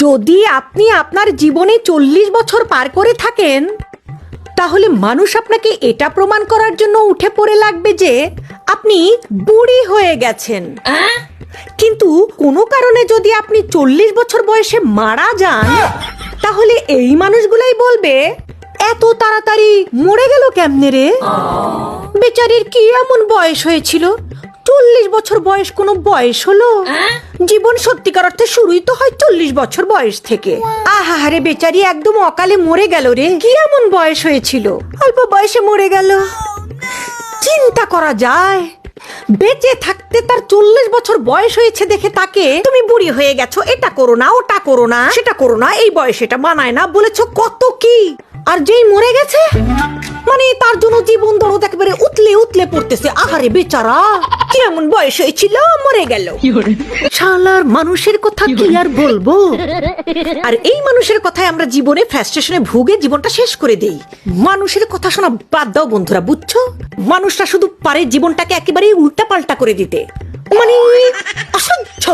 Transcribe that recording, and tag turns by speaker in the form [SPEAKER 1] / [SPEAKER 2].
[SPEAKER 1] যদি আপনি আপনার জীবনে 40 বছর পার করে থাকেন, তাহলে মানুষ আপনাকে এটা প্রমাণ করার জন্য উঠে পড়ে লাগবে যে আপনি বুড়ি হয়ে গেছেন। কিন্তু কোনো কারণে যদি আপনি 40 বছর বয়সে মারা যান, তাহলে এই মানুষগুলাই বলবে এত তাড়াতাড়ি মরে গেল কেমনে রে? বেচারির কি এমন বয়স হয়েছিল? 40 বছর বয়স কোনো বয়স হলো? জীবন সত্যিকার অর্থে শুরুই তো হয় 40 বছর বয়স থেকে। আহারে বেচারি একদম অকালে মরে গেল রে। কি এমন বয়স হয়েছিল? অল্প বয়সে মরে গেল। চিন্তা করা যায়, বেঁচে থাকতে তার 40 বছর বয়স হয়েছে দেখে তাকে তুমি বুড়ি হয়ে গেছো, এটা করো না, ওটা করো না, সেটা করো না, এই বয়সে এটা মানায় না বলেছো কত কি। আর যেই মরে গেছে, মানে তার জন্য জীবন দরদ একেবারে উতলে উতলে পড়তেছে। আহারে বেচারা, কি এমন বয়স হয়েছিল, মরে গেল। শালার মানুষের কথা কি আর বলবো। আর এই মানুষের কথায় আমরা জীবনে ফ্রাস্ট্রেশনে ভুগে জীবনটা শেষ করে দেই। মানুষের কথা শোনা বাদ দাও বন্ধুরা, বুঝছো? মানুষরা শুধু পারে জীবনটাকে একেবারে উল্টা পাল্টা করে দিতে, মানে অসহ্য।